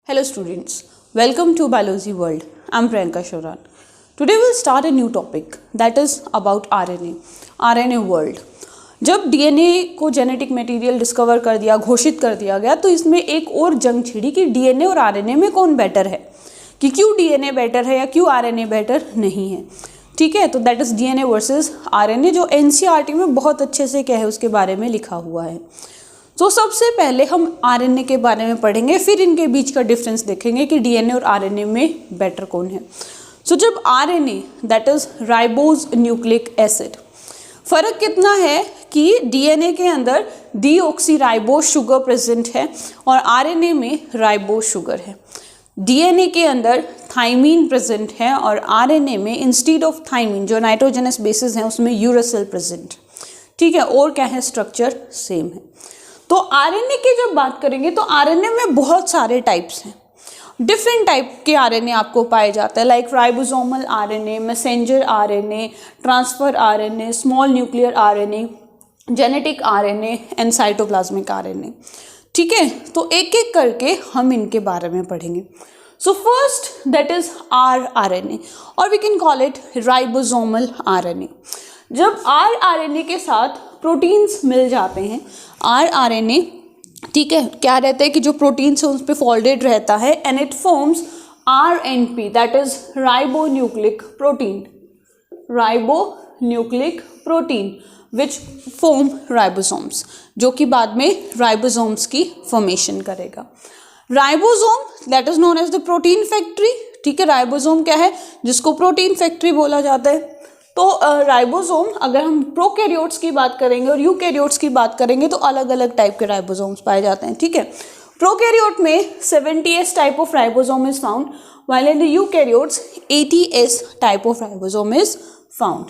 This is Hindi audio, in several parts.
Hello students, welcome to Biology World. I'm Priyanka Shoran. Today we'll start a new topic that is about RNA world. जब डीएनए को जेनेटिक मटेरियल डिस्कवर कर दिया, घोषित कर दिया गया, तो इसमें एक और जंग छिड़ी कि डीएनए और आरएनए में कौन बेटर है, कि क्यों डीएनए बेटर है या क्यों आरएनए बेटर नहीं है. ठीक है, तो that is DNA versus RNA, जो एनसीईआरटी में बहुत अच्छे से क्या है उसके बारे में लिखा हुआ है. तो सबसे पहले हम आरएनए के बारे में पढ़ेंगे, फिर इनके बीच का डिफरेंस देखेंगे कि डीएनए और आरएनए में बेटर कौन है. सो जब RNA that is ribose nucleic acid, फर्क कितना है कि डीएनए के अंदर डीऑक्सीराइबोज शुगर प्रेजेंट है और आरएनए में राइबोज शुगर है. डीएनए के अंदर थाइमीन प्रेजेंट है और आरएनए में इंस्टीड ऑफ थाइमीन जो नाइट्रोजनस बेसिस है उसमें यूरासिल प्रेजेंट. ठीक है, और क्या है, स्ट्रक्चर सेम है. तो आरएनए की जब बात करेंगे तो आरएनए में बहुत सारे टाइप्स हैं. डिफरेंट टाइप के आरएनए आपको पाए जाते हैं, like ribosomal RNA, messenger RNA, transfer RNA, small nuclear RNA, genetic RNA and cytoplasmic RNA. ठीक है, तो एक एक करके हम इनके बारे में पढ़ेंगे. So first that is RNA और we can call it ribosomal RNA. जब आरएनए के साथ प्रोटीन्स मिल जाते हैं, आरएनए ठीक है क्या रहता है कि जो प्रोटीन्स है उस पर फोल्डेड रहता है and it forms RNP that is ribonucleic protein which form ribosomes, जो कि बाद में राइबोसोम्स की फॉर्मेशन करेगा. Ribosome that is known as the protein factory. ठीक है, राइबोसोम क्या है जिसको प्रोटीन फैक्ट्री बोला जाता है. तो राइबोसोम, अगर हम प्रोकैरियोट्स की बात करेंगे और यूकैरियोट्स की बात करेंगे तो अलग अलग टाइप के राइबोसोम्स पाए जाते हैं. ठीक है, प्रोकैरियोट में 70s type of ribosome is found, while in the eukaryotes 80s type of ribosome is found.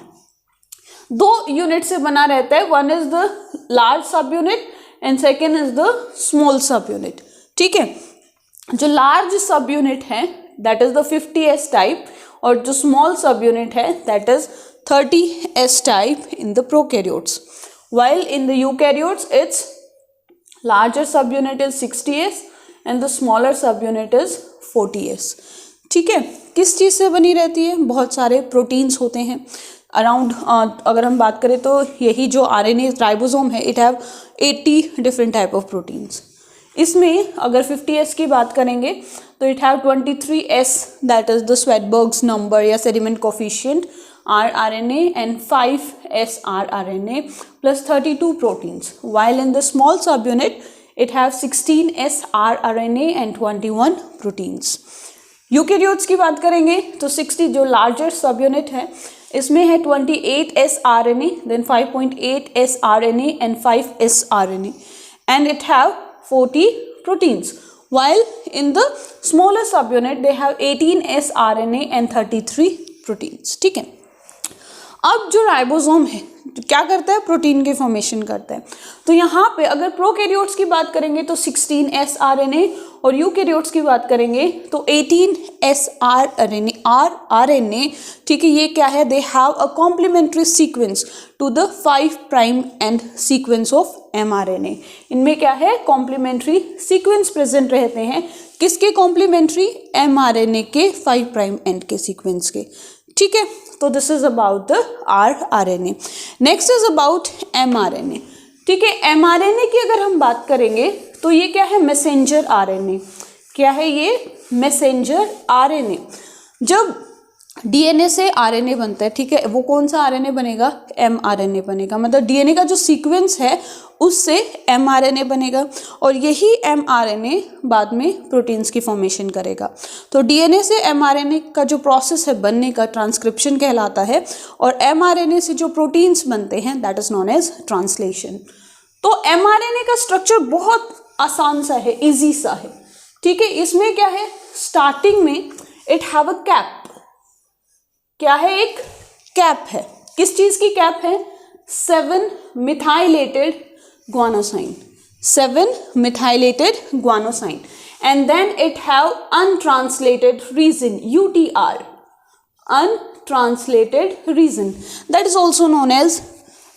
दो यूनिट से बना रहता है, वन इज द लार्ज सब unit and second is the small सब यूनिट. ठीक है, जो लार्ज सब यूनिट है that is the 50s type और जो स्मॉल सब यूनिट है that is 30s type in the prokaryotes, while in the eukaryotes its larger subunit is 60s and the smaller subunit is 40s. ठीक है, किस चीज़ से बनी रहती है, बहुत सारे प्रोटीन्स होते हैं अराउंड. अगर हम बात करें तो यही जो आरएनए राइबोसोम है it have 80 different type of proteins. इसमें अगर 50s की बात करेंगे तो it have 23s that is the Svedberg's number या sediment coefficient rRNA and 5s rRNA plus 32 proteins, while in the small subunit it have 16s rRNA and 21 proteins. Eukaryotes की बात करेंगे तो 60 जो लार्जर सबयूनिट है इसमें है 28s RNA, then 5.8s RNA and 5s RNA and it have 40 proteins, while in the smaller subunit they have 18s RNA and 33 proteins. ठीक है, अब जो राइबोसोम है क्या करता है, प्रोटीन की फॉर्मेशन करता है. तो यहाँ पे अगर प्रोकैरियोट्स की बात करेंगे तो 16s RNA और यूकैरियोट्स की बात करेंगे तो 18s rRNA. ठीक है, ये क्या है, they have a complementary sequence to the 5' end sequence of mRNA. इनमें क्या है, कॉम्प्लीमेंट्री सीक्वेंस प्रेजेंट रहते हैं. किसके कॉम्प्लीमेंट्री, mRNA के 5' एंड के सीक्वेंस के. ठीक है, तो this is about the rRNA. Next is about mRNA. ठीक है, mRNA की अगर हम बात करेंगे तो ये क्या है, मैसेंजर आरएनए. क्या है ये, मैसेंजर आरएनए. जब डीएनए से आरएनए बनता है, ठीक है, वो कौन सा आरएनए बनेगा, mRNA बनेगा. मतलब डीएनए का जो सीक्वेंस है उससे mRNA बनेगा और यही mRNA बाद में प्रोटीन्स की फॉर्मेशन करेगा. तो डीएनए से mRNA का जो प्रोसेस है बनने का ट्रांसक्रिप्शन कहलाता है और mRNA से जो प्रोटीन्स बनते हैं that is known as translation. तो mRNA का स्ट्रक्चर बहुत आसान सा है, इजी सा है. ठीक है, इसमें क्या है, स्टार्टिंग में इट हैव अ कैप. क्या है, एक कैप है. किस चीज की कैप है, 7 methylated guanosine and then it have untranslated region, UTR, untranslated region, that is also known as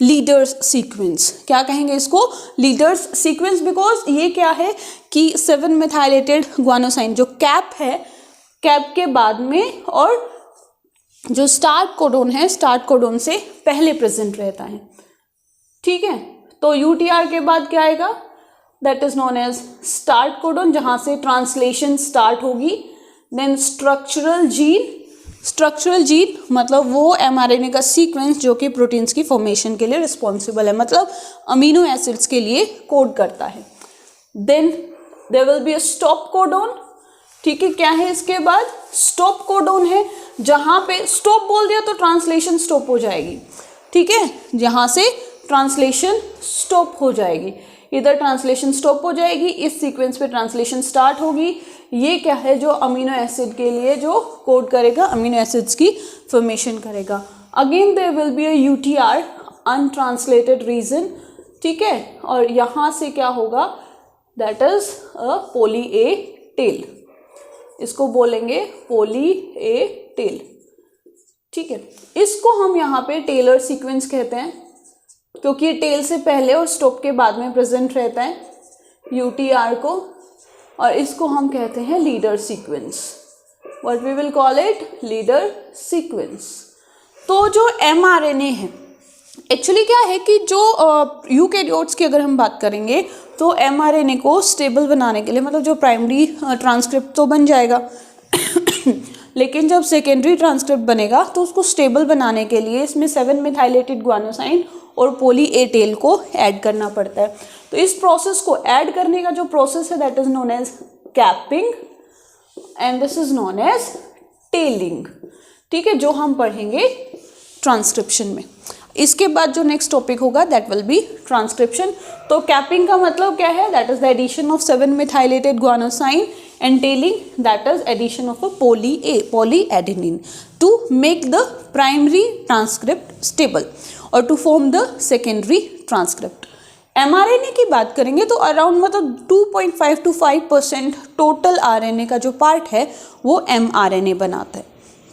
leaders sequence. क्या कहेंगे इसको, लीडर्स सीक्वेंस, बिकॉज ये क्या है कि 7 मेथाइलेटेड ग्वानोसाइन जो कैप है, कैप के बाद में और जो स्टार्ट कोडोन है, स्टार्ट कोडोन से पहले प्रेजेंट रहता है। ठीक है, तो यूटीआर के बाद क्या आएगा, that is known as start codon, जहां से ट्रांसलेशन स्टार्ट होगी। Then structural gene, structural gene मतलब वो एमआरएनए का सीक्वेंस जो कि प्रोटीन्स की फॉर्मेशन के लिए रिस्पॉन्सिबल है, मतलब अमीनो एसिड्स के लिए कोड करता है। Then there will be a stop codon. ठीक है, क्या है इसके बाद, स्टॉप कोडोन है, जहां पे स्टॉप बोल दिया तो ट्रांसलेशन स्टॉप हो जाएगी। ठीक है, जहां से ट्रांसलेशन स्टॉप हो जाएगी, इधर ट्रांसलेशन स्टॉप हो जाएगी, इस सीक्वेंस पे ट्रांसलेशन स्टार्ट होगी। ये क्या है, जो अमीनो एसिड के लिए जो कोड करेगा, अमीनो एसिड्स की फॉर्मेशन करेगा। Again there will be a UTR, untranslated region. ठीक है, और यहाँ से क्या होगा, that is a poly A tail, इसको बोलेंगे पोली ए टेल। ठीक है, इसको हम यहाँ पे टेलर सीक्वेंस कहते हैं, क्योंकि ये टेल से पहले और स्टॉप के बाद में प्रेजेंट रहता है यूटीआर को, और इसको हम कहते हैं leader sequence. What we will call it, leader sequence. तो जो एमआरएनए है, एक्चुअली क्या है कि जो यूकैरियोट्स की अगर हम बात करेंगे तो एमआरएनए को स्टेबल बनाने के लिए, मतलब जो प्राइमरी ट्रांसक्रिप्ट तो बन जाएगा लेकिन जब सेकेंडरी ट्रांसक्रिप्ट बनेगा तो उसको स्टेबल बनाने के लिए इसमें 7 मेथाइलेटेड ग्वानोसाइन और पोली ए टेल को ऐड करना पड़ता है। तो इस प्रोसेस को ऐड करने का जो प्रोसेस है, that is known as capping and this is known as tailing. ठीक है, जो हम पढ़ेंगे ट्रांसक्रिप्शन में। इसके बाद जो नेक्स्ट टॉपिक होगा दैट विल बी ट्रांसक्रिप्शन। तो कैपिंग का मतलब क्या है, that is the addition of 7 methylated guanosine, and tailing, that is addition of a polyadenine to make the primary transcript stable or to form the secondary transcript. mRNA की बात करेंगे तो अराउंड मतलब 2.5 to 5% टोटल आरएनए का जो पार्ट है वो mRNA बनाता है।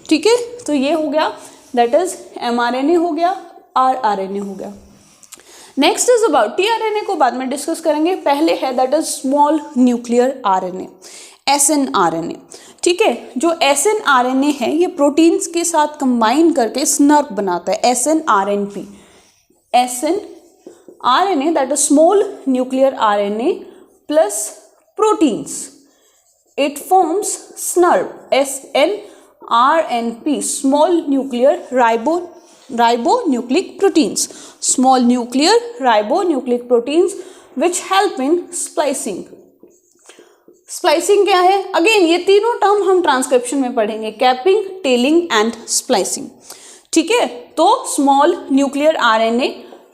ठीक है, तो ये हो गया, दैट इज mRNA हो गया, rRNA हो गया। नेक्स्ट इज अबाउट tRNA को बाद में डिस्कस करेंगे, पहले है that is small nuclear RNA, SNRNA। ठीक है, जो SNRNA है ये प्रोटीन्स के साथ कंबाइन करके स्नर्प बनाता है, SNRNP। SNRNA that is small nuclear RNA plus proteins, it forms snurp, SNRNP, small nuclear ribonucleic proteins, small nuclear ribonucleic proteins which help in splicing। Splicing क्या है, अगेन ये तीनों टर्म हम ट्रांसक्रिप्शन में पढ़ेंगे, कैपिंग, टेलिंग एंड स्प्लाइसिंग। ठीक है, तो स्मॉल न्यूक्लियर आरएनए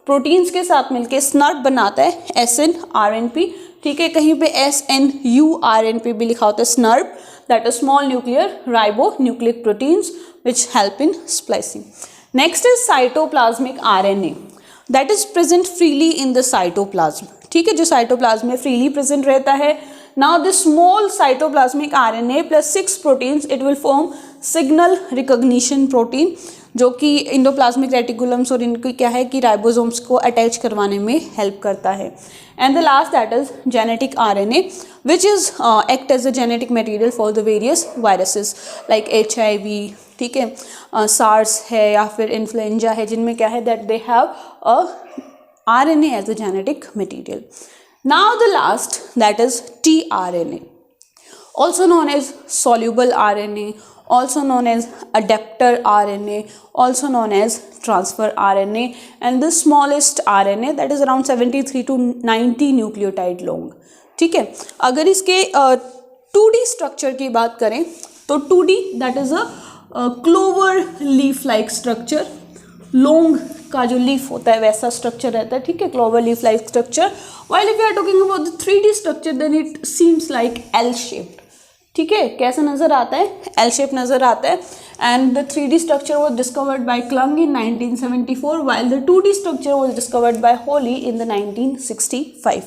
प्रोटीन्स के साथ मिलकर स्नर्प बनाता है, SNRNP। ठीक है, कहीं पे SNURNP भी लिखा होता है, snurp, that is small nuclear ribonucleic proteins which help in splicing. Next is cytoplasmic RNA, that is present freely in the cytoplasm. ठीक है, जो साइटोप्लाज्म में फ्रीली प्रेजेंट रहता है। Now this small cytoplasmic RNA plus 6 proteins, it will form signal recognition protein, जो कि इंडोप्लाज्मिक रेटिकुलम्स और इनकी क्या है कि राइबोसोम्स को अटैच करवाने में हेल्प करता है। And the last that is genetic RNA which is act as a genetic material for the various viruses like HIV। ठीक है, SARS है या फिर इन्फ्लुएंजा है, जिनमें क्या है that they have a RNA as a genetic material. Now the last, that is tRNA, also known as soluble RNA, also known as adapter RNA, also known as transfer RNA, and the smallest RNA that is around 73 to 90 nucleotide long। ठीक है, अगर इसके 2D स्ट्रक्चर की बात करें तो 2D that is a clover leaf like structure, लौंग का जो लीफ होता है वैसा स्ट्रक्चर रहता है। ठीक है, clover leaf like structure. While if you are talking about the 3D structure then it seems like L shaped. ठीक है, कैसा नजर आता है, एल शेप नजर आता है। And the 3D structure was discovered by clang in 1974 while the 2D structure was discovered by Holi in the 1965।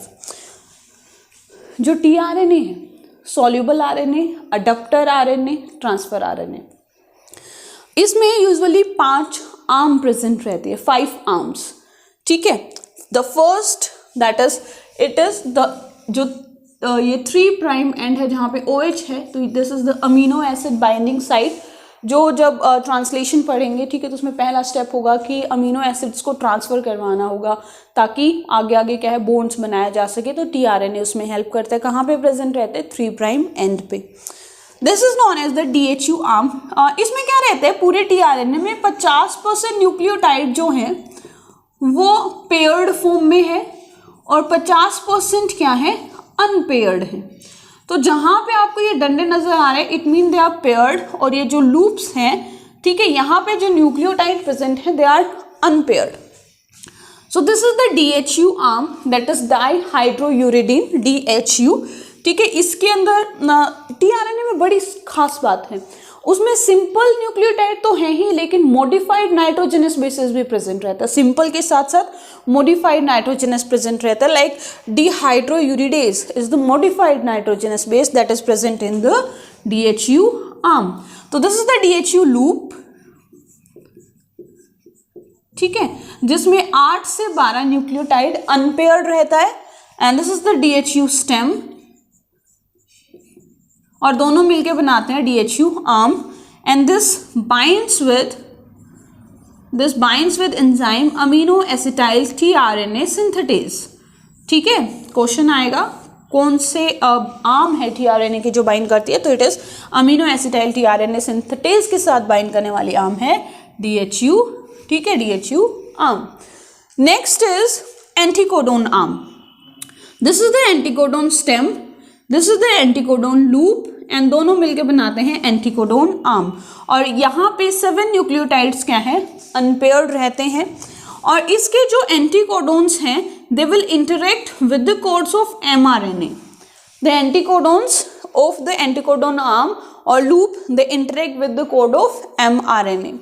जो tRNA है, soluble RNA, adapter RNA, transfer RNA, इसमें यूजुअली 5 आर्म प्रेजेंट रहती है, 5 आर्म्स। ठीक है, the first that is it is the जो ये 3 प्राइम एंड है जहाँ पे OH है, तो this is the amino acid binding site. जो जब ट्रांसलेशन पढ़ेंगे, ठीक है, तो उसमें पहला स्टेप होगा कि अमीनो एसिड्स को ट्रांसफ़र करवाना होगा ताकि आगे आगे क्या है बॉन्ड्स बनाया जा सके। तो tRNA उसमें हेल्प करता है। कहाँ पे प्रेजेंट रहते हैं? 3 प्राइम एंड पे। This is known as the DHU arm. इसमें क्या रहता है, पूरे tRNA में 50% न्यूक्लियोटाइड जो है वो पेयर्ड फॉर्म में है और 50% क्या है, अनपेयर्ड है। तो जहाँ पे आपको ये डंडे नजर आ रहे हैं, it mean they are paired, और ये जो लूप्स हैं, ठीक है, यहाँ पे जो न्यूक्लियोटाइड प्रेजेंट है they are unpaired. So this is the DHU arm, that is dihydrouridine, DHU, ठीक है। इसके अंदर tRNA में बड़ी खास बात है, उसमें सिंपल न्यूक्लियोटाइड तो है ही, लेकिन मॉडिफाइड नाइट्रोजनस बेसिस भी प्रेजेंट रहता है। सिंपल के साथ साथ मॉडिफाइड नाइट्रोजनस प्रेजेंट रहता है, like dihydrouridase is the modified nitrogenous base that is present in the DHU arm. तो this is the DHU loop, ठीक है, जिसमें 8 से 12 न्यूक्लियोटाइड अनपेयर्ड रहता है, and this is the DHU stem, और दोनों मिलके बनाते हैं DHU arm, and this binds with enzyme amino acetyl tRNA synthetase. ठीक है, क्वेश्चन आएगा कौन से आर्म है tRNA की जो बाइंड करती है, तो it is amino acetyl tRNA synthetase के साथ बाइंड करने वाली आर्म है DHU, ठीक है, DHU arm. Next is anticodon arm. This is the anticodon stem, this is the anticodon loop, and दोनों मिलकर बनाते हैं एंटीकोडोन आर्म। और यहाँ पे 7 न्यूक्लियोटाइड्स क्या है, अनपेयर्ड रहते हैं, और इसके जो एंटीकोडोन्स हैं they will interact with the codes of mRNA। The anticodons of the anticodon arm और loop they interact with the code of mRNA।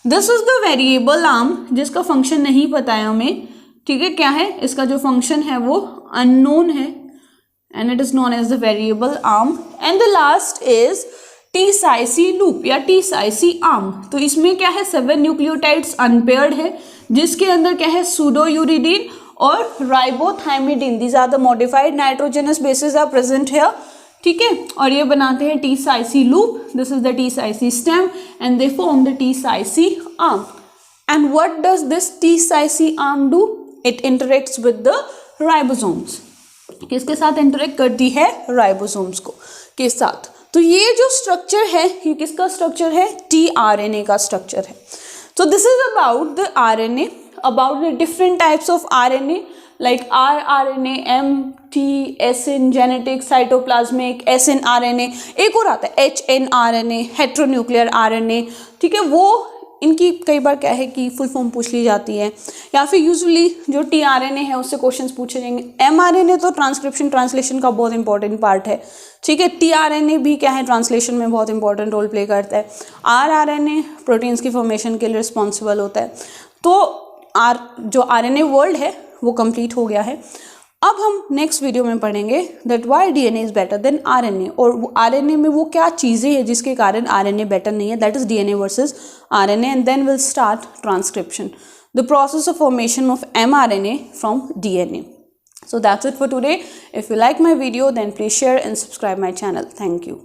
This is the variable arm, जिसका फंक्शन नहीं पता है हमें, ठीक है, क्या है इसका जो फंक्शन है वो अननोन है, and it is known as the variable arm। and the last is T-Psi-C loop या T-Psi-C arm। तो इसमें क्या है, 7 न्यूक्लियोटाइड्स अनपेयर्ड है, जिसके अंदर क्या है सूडोयूरिडीन और ribothymidine, these are the modified nitrogenous bases are present here, ठीक है, और ये बनाते हैं T-Psi-C loop। This is the T-Psi-C stem and they form the T-Psi-C arm। and what does this T-Psi-C arm do? it interacts with the ribosomes। किसके साथ इंटरेक्ट करती है, राइबोसोम्स को के साथ। तो ये जो स्ट्रक्चर है ये किसका स्ट्रक्चर है, tRNA का स्ट्रक्चर है। तो this is about the RNA, about the different types of RNA like rRNA, MT, SN, genetic, cytoplasmic, SNRNA, एक और आता है HNRNA, हेट्रोन्यूक्लियर RNA, ठीक है। वो इनकी कई बार क्या है कि फुल फॉर्म पूछ ली जाती है, या फिर यूजुअली जो tRNA है उससे क्वेश्चंस पूछे जाएंगे। mRNA तो ट्रांसलेशन का बहुत इंपॉर्टेंट पार्ट है, ठीक है। tRNA भी क्या है, ट्रांसलेशन में बहुत इंपॉर्टेंट रोल प्ले करता है। rRNA प्रोटीन्स की फॉर्मेशन के लिए रिस्पॉन्सिबल होता है। तो जो RNA वर्ल्ड है वो कंप्लीट हो गया है। अब हम नेक्स्ट वीडियो में पढ़ेंगे that why DNA is better than RNA, और RNA में वो क्या चीज़ें हैं जिसके कारण RNA बेटर नहीं है, that is DNA versus RNA, and then will start transcription, the process of formation of mRNA from DNA। So that's it for today. If you like my video, then please share and subscribe my channel. Thank you.